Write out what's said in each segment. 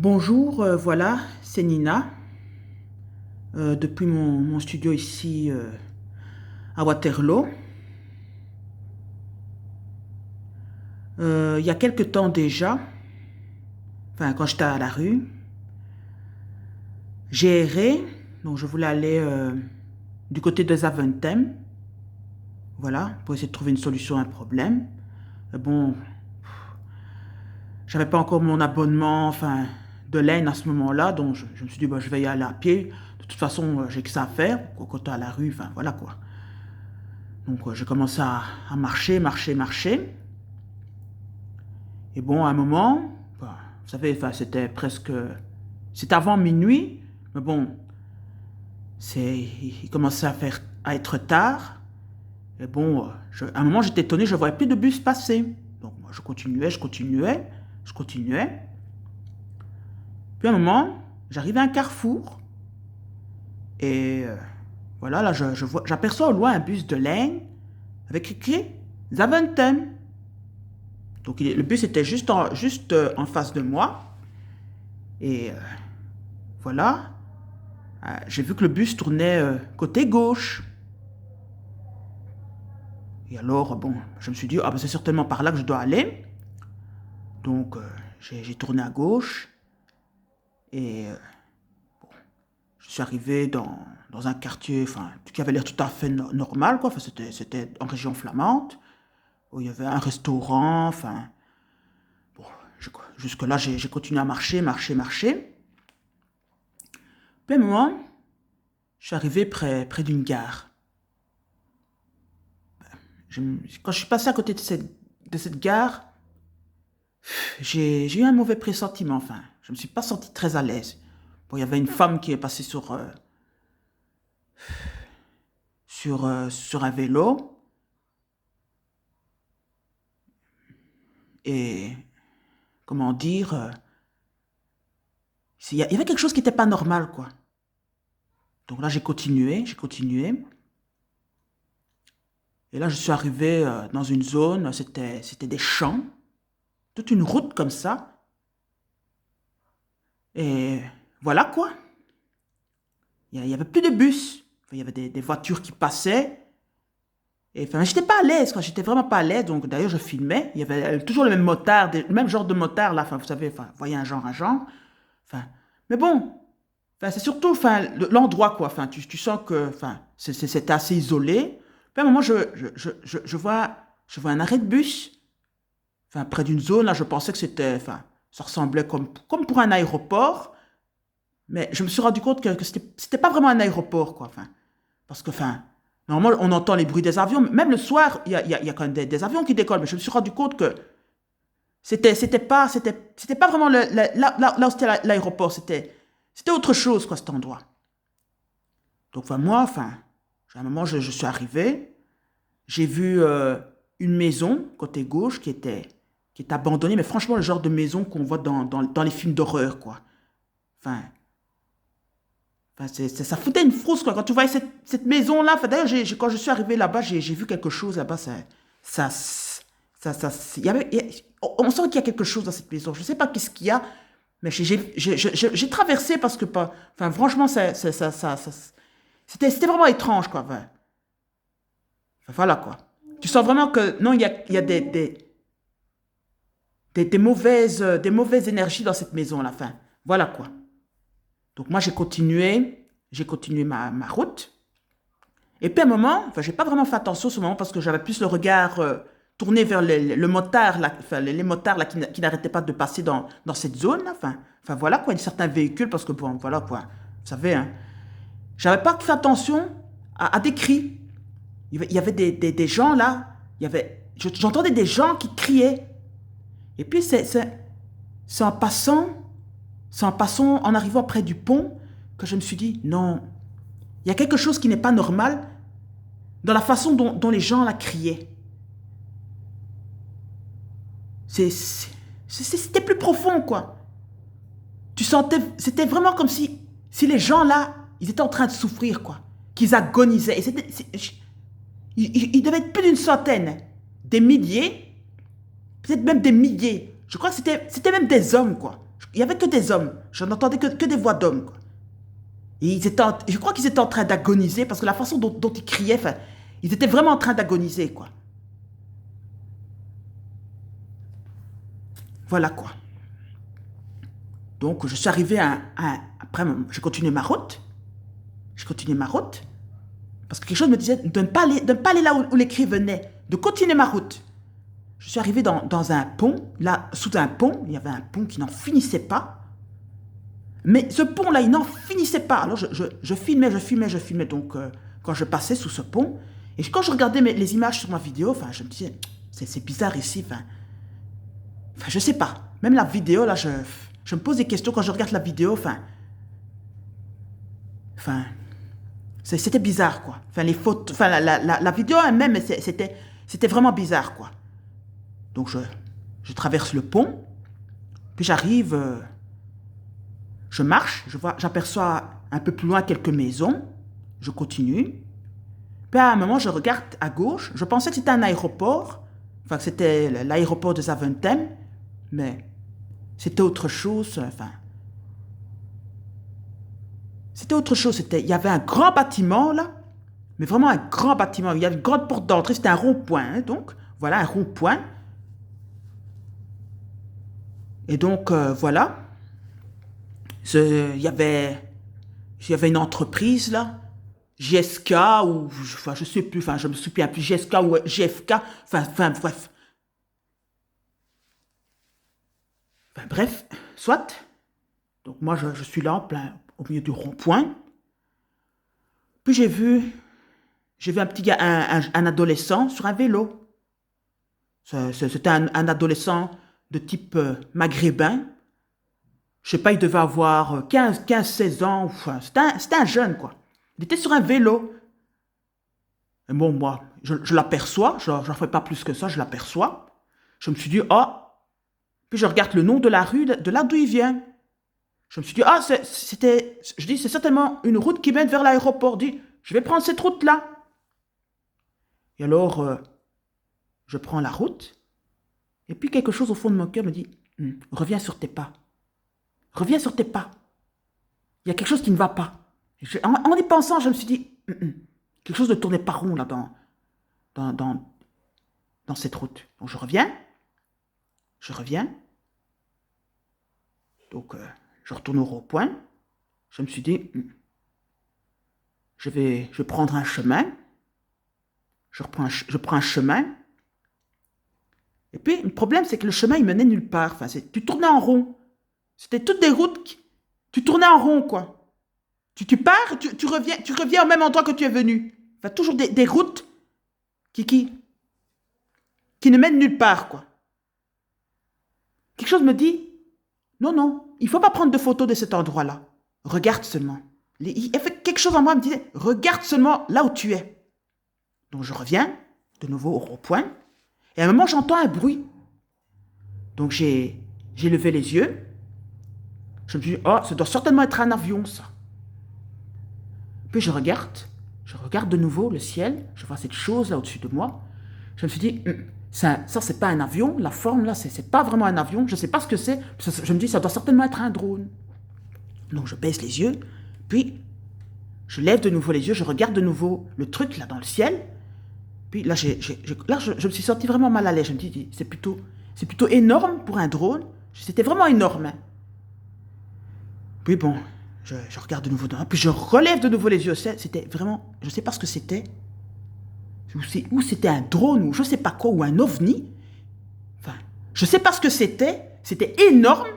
Bonjour, voilà, c'est Nina, depuis mon studio ici à Waterloo. Il y a quelque temps déjà, enfin quand j'étais à la rue, j'ai erré, donc je voulais aller du côté de Zaventem, voilà, pour essayer de trouver une solution à un problème. Bon, j'avais pas encore mon abonnement, enfin, de laine à ce moment-là, donc je me suis dit, bah, je vais y aller à pied. De toute façon, j'ai que ça à faire, quand t'es à la rue, enfin, voilà quoi. Donc j'ai commencé à marcher, marcher, marcher. Et bon, à un moment, bah, vous savez, enfin, c'était presque... C'était avant minuit, mais bon, il commençait à être tard. Et bon, à un moment, j'étais étonné, je ne voyais plus de bus passer. Donc moi, je continuais, je continuais, je continuais. Puis à un moment, j'arrive à un carrefour. Et voilà, là, j'aperçois au loin un bus de laine avec écrit Zaventem. Donc le bus était juste en face de moi. Et voilà, j'ai vu que le bus tournait côté gauche. Et alors, bon, je me suis dit, ah ben c'est certainement par là que je dois aller. Donc, j'ai tourné à gauche. Et je suis arrivé dans un quartier enfin, qui avait l'air tout à fait normal, quoi. Enfin, c'était en région flamande, où il y avait un restaurant. Enfin, bon, jusque-là, j'ai continué à marcher, marcher, marcher. Puis à un moment, je suis arrivé près d'une gare. Quand je suis passé à côté de cette gare, j'ai eu un mauvais pressentiment, enfin. Je ne me suis pas senti très à l'aise. Bon, il y avait une femme qui est passée sur un vélo. Et, comment dire, il y avait quelque chose qui n'était pas normal, quoi. Donc là, j'ai continué, j'ai continué. Et là, je suis arrivé dans une zone, c'était des champs, toute une route comme ça. Et voilà, quoi. Il y avait plus de bus. Enfin, il y avait des voitures qui passaient. Et enfin, j'étais pas à l'aise, quoi. J'étais vraiment pas à l'aise. Donc, d'ailleurs, je filmais. Il y avait toujours le même motard, le même genre de motard, là. Enfin, vous savez, enfin, vous voyez un genre, un genre. Enfin, mais bon, enfin, c'est surtout enfin, l'endroit, quoi. Enfin, tu sens que enfin, c'était assez isolé. Puis à un moment, je vois un arrêt de bus. Enfin, près d'une zone, là, je pensais que c'était, enfin, ça ressemblait comme pour un aéroport. Mais je me suis rendu compte que c'était pas vraiment un aéroport, quoi. Enfin, parce que, enfin, normalement, on entend les bruits des avions. Même le soir, il y a quand même des avions qui décollent. Mais je me suis rendu compte que c'était pas vraiment là où c'était l'aéroport. C'était autre chose, quoi, cet endroit. Donc, enfin, moi, enfin, à un moment, je suis arrivé. J'ai vu une maison, côté gauche, qui est abandonnée. Mais franchement, le genre de maison qu'on voit dans les films d'horreur, quoi. Enfin, ça foutait une frousse, quoi. Quand tu voyais cette maison-là, enfin, d'ailleurs, quand je suis arrivé là-bas, j'ai vu quelque chose là-bas. Ça, on sent qu'il y a quelque chose dans cette maison. Je ne sais pas qu'est-ce qu'il y a, mais j'ai traversé parce que, enfin, franchement, c'était vraiment étrange, quoi. Enfin, voilà, quoi. Tu sens vraiment que, non, il y a des mauvaises énergies dans cette maison-là. Enfin, voilà, quoi. Donc moi, j'ai continué ma route. Et puis à un moment, enfin, j'ai pas vraiment fait attention à ce moment parce que j'avais plus le regard tourné vers le motard, là, enfin, les motards là, qui n'arrêtaient pas de passer dans cette zone. Là. Enfin voilà quoi, certains véhicules parce que bon, voilà quoi, vous savez, hein, j'avais pas fait attention à des cris. Il y avait des gens là, j'entendais des gens qui criaient. Et puis c'est en passant, en arrivant près du pont, que je me suis dit, non, il y a quelque chose qui n'est pas normal dans la façon dont les gens la criaient. C'était plus profond, quoi. Tu sentais, c'était vraiment comme si les gens là, ils étaient en train de souffrir, quoi. Qu'ils agonisaient. Et il devait être plus d'une centaine, des milliers, peut-être même des milliers. Je crois que c'était même des hommes, quoi. il n'y avait que des hommes. Je n'entendais que des voix d'hommes, quoi. Et je crois qu'ils étaient en train d'agoniser parce que la façon dont ils criaient, enfin, ils étaient vraiment en train d'agoniser, quoi. Voilà, quoi. Donc, je suis arrivé après, j'ai continué ma route. J'ai continué ma route. Parce que quelque chose me disait de ne pas aller là où les cris venaient. De continuer ma route. Je suis arrivé dans un pont. Là, sous un pont, il y avait un pont qui n'en finissait pas. Mais ce pont-là, il n'en finissait pas. Alors, je filmais. Donc, quand je passais sous ce pont, et quand je regardais les images sur ma vidéo, enfin, je me disais, c'est bizarre ici. Enfin, je sais pas. Même la vidéo, là, je me pose des questions quand je regarde la vidéo. C'était bizarre, quoi. Enfin, les photos, enfin, la vidéo elle-même, c'était vraiment bizarre, quoi. Donc, je traverse le pont, puis j'arrive, je marche, j'aperçois un peu plus loin quelques maisons, je continue. Puis à un moment, je regarde à gauche, je pensais que c'était un aéroport, enfin, que c'était l'aéroport de Zaventem, mais c'était autre chose, enfin... C'était autre chose, il y avait un grand bâtiment, là, mais vraiment un grand bâtiment. Il y avait une grande porte d'entrée, c'était un rond-point, hein, donc, voilà, un rond-point. Et donc, voilà, il y avait une entreprise, là, GSK, ou, enfin, je sais plus, enfin, je me souviens plus, GSK ou GFK, enfin, bref. Enfin, bref, soit. Donc, moi, je suis là, en plein, au milieu du rond-point. Puis j'ai vu un petit gars, un adolescent sur un vélo. C'était un adolescent de type maghrébin. Je sais pas, il devait avoir 16 ans. Enfin, c'était un jeune, quoi. Il était sur un vélo. Et bon, moi, je l'aperçois. Je n'en fais pas plus que ça, je l'aperçois. Je me suis dit, oh. Puis je regarde le nom de la rue, de là d'où il vient. Je me suis dit, c'est certainement une route qui mène vers l'aéroport. Je dis, je vais prendre cette route-là. Et alors, je prends la route. Et puis quelque chose au fond de mon cœur me dit, reviens sur tes pas. Reviens sur tes pas. Il y a quelque chose qui ne va pas. En y pensant, je me suis dit, quelque chose ne tournait pas rond là dans cette route. Donc je reviens. Donc je retourne au rond-point. Je me suis dit, je vais prendre un chemin. Je prends un chemin. Et puis, le problème, c'est que le chemin, il menait nulle part. Enfin, tu tournais en rond. C'était toutes des routes. Tu tournais en rond, quoi. Tu pars, tu reviens au même endroit que tu es venu. Enfin, toujours des routes qui ne mènent nulle part, quoi. Quelque chose me dit, non, il ne faut pas prendre de photos de cet endroit-là. Regarde seulement. Il y avait quelque chose en moi qui me disait, regarde seulement là où tu es. Donc, je reviens de nouveau au rond-point. Et à un moment, j'entends un bruit. Donc, j'ai levé les yeux. Je me suis dit, oh, ça doit certainement être un avion, ça. Puis je regarde de nouveau le ciel. Je vois cette chose là au-dessus de moi. Je me suis dit, ça c'est pas un avion. La forme là, c'est pas vraiment un avion. Je sais pas ce que c'est. Je me dis, ça doit certainement être un drone. Donc, je baisse les yeux. Puis, je lève de nouveau les yeux. Je regarde de nouveau le truc là dans le ciel. Puis là, je me suis senti vraiment mal à l'aise. Je me dis, c'est plutôt énorme pour un drone. C'était vraiment énorme. Hein. Puis bon, je regarde de nouveau dedans. Puis je relève de nouveau les yeux. C'était vraiment, je ne sais pas ce que c'était. Ou c'était un drone, ou je ne sais pas quoi, ou un ovni. Enfin, je ne sais pas ce que c'était. C'était énorme.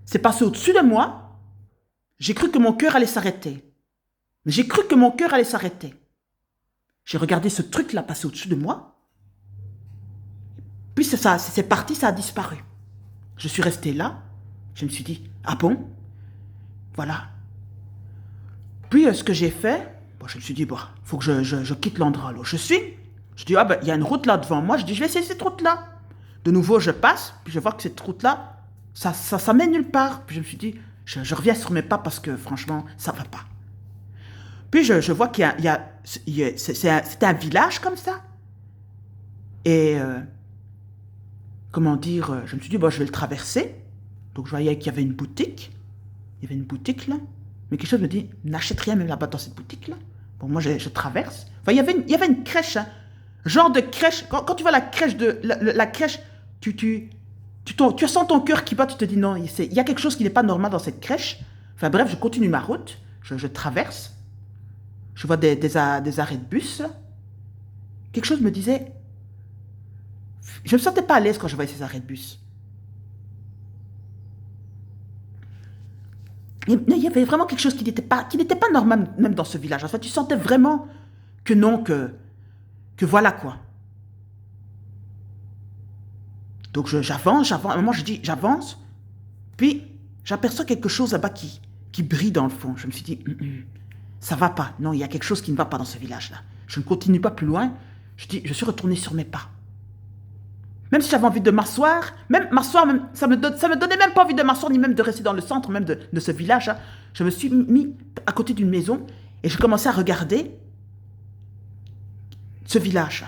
C'est passé au-dessus de moi. J'ai cru que mon cœur allait s'arrêter. J'ai regardé ce truc-là passer au-dessus de moi. Puis c'est parti, ça a disparu. Je suis resté là. Je me suis dit, ah bon? Voilà. Puis ce que j'ai fait, je me suis dit, faut que je quitte l'endroit où je suis. Je dis, il y a une route là devant moi. Je dis, je vais essayer cette route-là. De nouveau, je passe, puis je vois que cette route-là, ça mène nulle part. Puis je me suis dit, je reviens sur mes pas parce que franchement, ça va pas. Puis je vois qu'il y a c'est un village comme ça. Et, comment dire, je me suis dit, je vais le traverser. Donc, je voyais qu'il y avait une boutique. Il y avait une boutique, là. Mais quelque chose me dit, n'achète rien même là-bas dans cette boutique-là. Bon, moi, je traverse. Enfin, il y avait une crèche, hein. Genre de crèche. Quand tu vois la crèche, la crèche, tu sens ton cœur qui bat, tu te dis, non, il y a quelque chose qui n'est pas normal dans cette crèche. Enfin, bref, je continue ma route. Je traverse. Je vois des arrêts de bus. Quelque chose me disait, je ne me sentais pas à l'aise quand je voyais ces arrêts de bus. Il y avait vraiment quelque chose qui n'était pas normal même dans ce village. En fait, tu sentais vraiment que non, que voilà quoi. Donc j'avance, à un moment je dis j'avance, puis j'aperçois quelque chose là-bas qui brille dans le fond. Je me suis dit, ça va pas. Non, il y a quelque chose qui ne va pas dans ce village-là. Je ne continue pas plus loin. Je suis retourné sur mes pas. Même si j'avais envie de m'asseoir, ça me donnait même pas envie de m'asseoir, ni même de rester dans le centre même de ce village. Hein. Je me suis mis à côté d'une maison et je commençais à regarder ce village.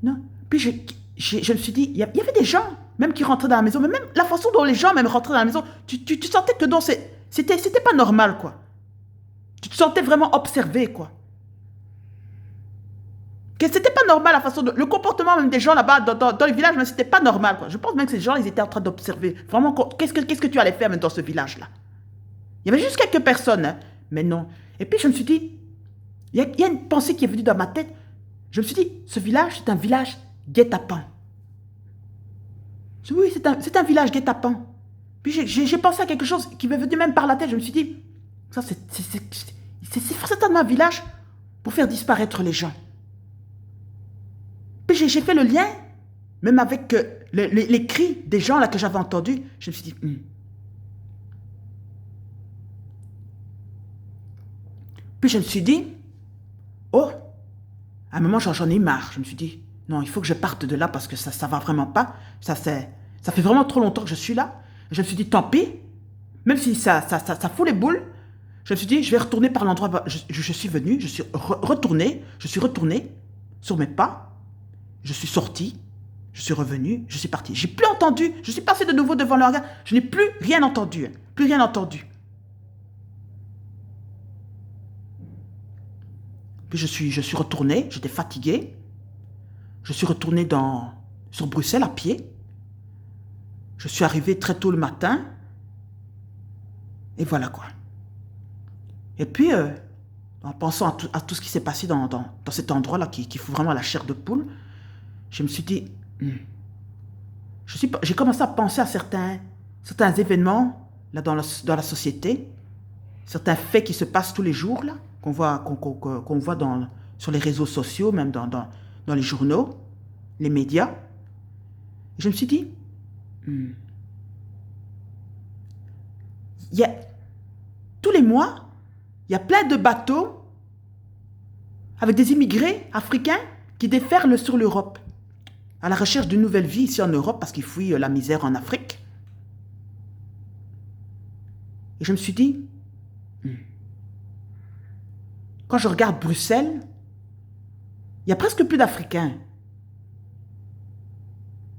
Non. Puis je me suis dit, il y avait des gens même qui rentraient dans la maison, mais même la façon dont les gens même rentraient dans la maison, tu sentais que non, c'était pas normal, quoi. Tu te sentais vraiment observé, quoi. Que c'était pas normal la façon de... Le comportement même des gens là-bas dans le village, mais c'était pas normal, quoi. Je pense même que ces gens, ils étaient en train d'observer. Vraiment, qu'est-ce que tu allais faire même dans ce village-là? Il y avait juste quelques personnes, hein, mais non. Et puis je me suis dit, il y a une pensée qui est venue dans ma tête. Je me suis dit, ce village, c'est un village guet-apens. Oui, c'est un village guet-apens. Puis j'ai pensé à quelque chose qui m'est venu même par la tête. Je me suis dit, ça c'est certainement un village pour faire disparaître les gens. Puis j'ai fait le lien, même avec les cris des gens là que j'avais entendus. Je me suis dit, Puis je me suis dit, oh, à un moment j'en ai marre. Je me suis dit, non, il faut que je parte de là parce que ça va vraiment pas. Ça fait vraiment trop longtemps que je suis là. Je me suis dit, tant pis, même si ça fout les boules. Je me suis dit, je vais retourner par l'endroit où je suis venu. Je suis retourné sur mes pas. Je suis sorti, je suis revenu, je suis parti. J'ai plus entendu, je suis passé de nouveau devant le regard. Je n'ai plus rien entendu, plus rien entendu. Puis je suis retourné, j'étais fatigué. Je suis retourné sur Bruxelles à pied. Je suis arrivé très tôt le matin. Et voilà quoi. Et puis, en pensant à tout ce qui s'est passé dans cet endroit-là, qui fout vraiment la chair de poule, je me suis dit, j'ai commencé à penser à certains événements là, dans la société, certains faits qui se passent tous les jours, là, qu'on voit sur les réseaux sociaux, même dans les journaux, les médias. Et je me suis dit, tous les mois, il y a plein de bateaux avec des immigrés africains qui déferlent sur l'Europe, à la recherche d'une nouvelle vie ici en Europe parce qu'ils fuient la misère en Afrique. Et je me suis dit, quand je regarde Bruxelles, il y a presque plus d'Africains.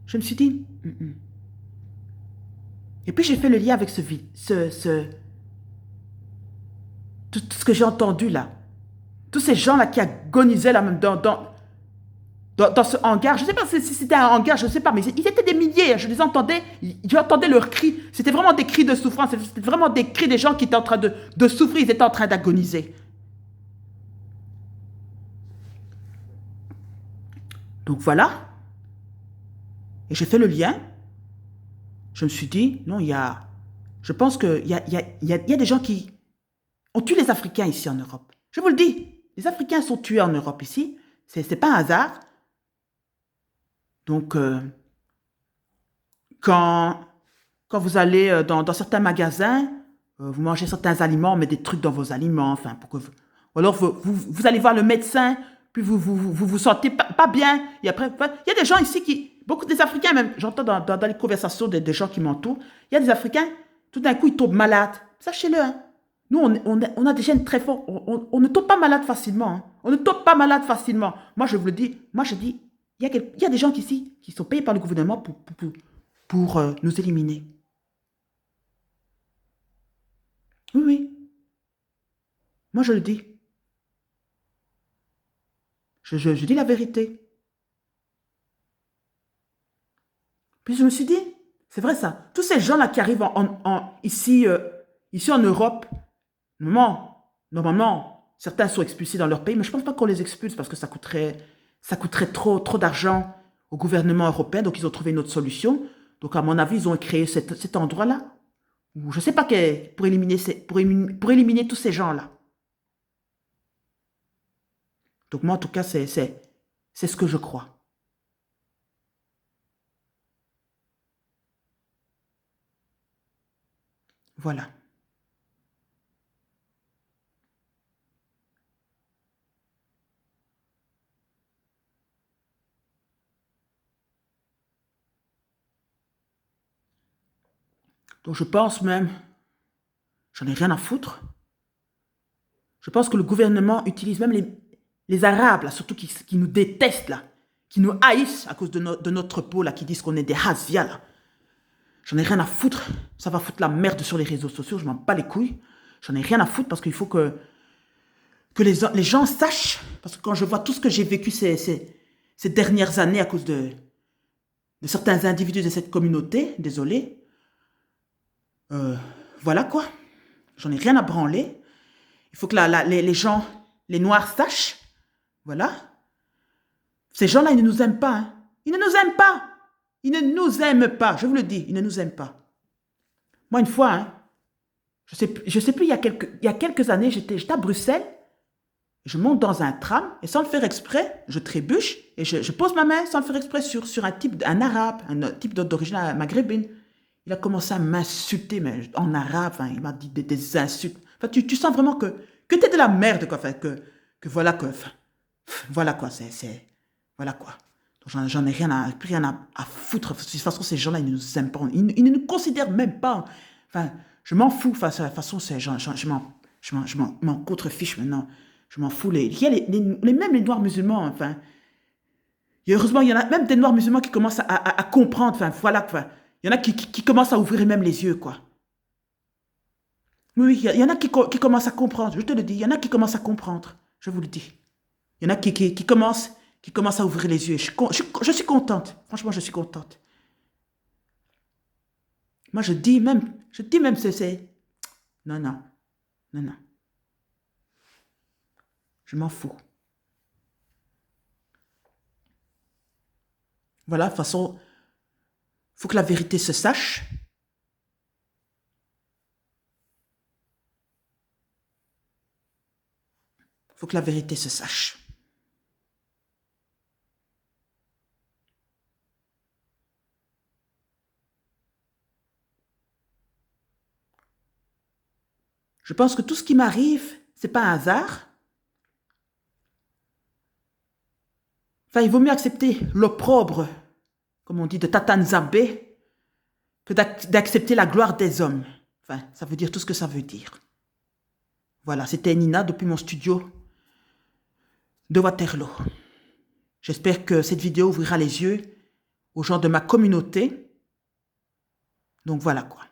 Je me suis dit, Et puis j'ai fait le lien avec tout ce que j'ai entendu là. Tous ces gens là qui agonisaient là même dans ce hangar. Je ne sais pas si c'était un hangar, je ne sais pas, mais ils étaient des milliers. Je les entendais, j'entendais leurs cris. C'était vraiment des cris de souffrance. C'était vraiment des cris des gens qui étaient en train de souffrir. Ils étaient en train d'agoniser. Donc voilà. Et j'ai fait le lien. Je me suis dit, non, je pense qu'il y a des gens qui ont tué les Africains ici en Europe. Je vous le dis, les Africains sont tués en Europe ici. C'est pas un hasard. Donc, quand vous allez dans certains magasins, vous mangez certains aliments, on met des trucs dans vos aliments, enfin, ou alors vous allez voir le médecin, puis vous sentez pas bien, et après, il y a des gens ici beaucoup des Africains même, j'entends dans les conversations des gens qui m'entourent, il y a des Africains, tout d'un coup, ils tombent malades. Sachez-le, hein. Nous, on a des gènes très forts, on ne tombe pas malade facilement, hein. On ne tombe pas malade facilement. Moi, je vous le dis, je dis, il y a des gens ici qui sont payés par le gouvernement pour nous éliminer. Oui, oui, moi je le dis. Je dis la vérité. Puis je me suis dit, c'est vrai ça, tous ces gens-là qui arrivent ici, ici en Europe, normalement, certains sont expulsés dans leur pays, mais je ne pense pas qu'on les expulse parce que ça coûterait trop d'argent au gouvernement européen, donc ils ont trouvé une autre solution. Donc à mon avis, ils ont créé cet endroit-là, où je ne sais pas, pour éliminer, pour éliminer tous ces gens-là. Donc moi, en tout cas, c'est ce que je crois. Voilà. Donc je pense même, j'en ai rien à foutre. Je pense que le gouvernement utilise même les Arabes, là, surtout qui nous détestent, là, qui nous haïssent à cause de notre peau, là, qui disent qu'on est des Hazia, là. J'en ai rien à foutre. Ça va foutre la merde sur les réseaux sociaux, je m'en bats les couilles. J'en ai rien à foutre parce qu'il faut que les gens sachent. Parce que quand je vois tout ce que j'ai vécu ces dernières années à cause de certains individus de cette communauté, désolé, voilà quoi. J'en ai rien à branler. Il faut que les gens, les Noirs sachent. Voilà. Ces gens-là, ils ne nous aiment pas. Hein. Ils ne nous aiment pas. Ils ne nous aiment pas. Je vous le dis, ils ne nous aiment pas. Moi, une fois, hein, je sais plus, il y a quelques années, j'étais à Bruxelles. Je monte dans un tram et sans le faire exprès, je trébuche et je pose ma main sans le faire exprès sur un arabe, un type d'origine maghrébine. Il a commencé à m'insulter mais en arabe, enfin, il m'a dit des insultes. Enfin, tu sens vraiment que tu es de la merde, quoi. Enfin, que voilà quoi. Enfin, voilà quoi, voilà quoi. J'en ai rien à foutre. De toute façon, ces gens-là, ils ne nous aiment pas. Ils ne nous considèrent même pas. Enfin, je m'en fous. Enfin, de toute façon, je m'en contrefiche maintenant. Je m'en fous. Il y a même les noirs musulmans, enfin. Heureusement, il y en a même des noirs musulmans qui commencent à comprendre. Enfin, voilà. Enfin, il y en a qui commencent à ouvrir même les yeux, quoi. Oui, il y en a qui commencent à comprendre. Je te le dis, il y en a qui commencent à comprendre. Je vous le dis. Il y en a qui commencent à ouvrir les yeux. Je suis contente. Franchement, je suis contente. Moi, je dis même, c'est... Non, non, non, non. Je m'en fous. Voilà, de toute façon, il faut que la vérité se sache. Il faut que la vérité se sache. Je pense que tout ce qui m'arrive, c'est pas un hasard. Enfin, il vaut mieux accepter l'opprobre, comme on dit, de Tata Nzambé, que d'accepter la gloire des hommes. Enfin, ça veut dire tout ce que ça veut dire. Voilà, c'était Nina depuis mon studio de Waterloo. J'espère que cette vidéo ouvrira les yeux aux gens de ma communauté. Donc voilà quoi.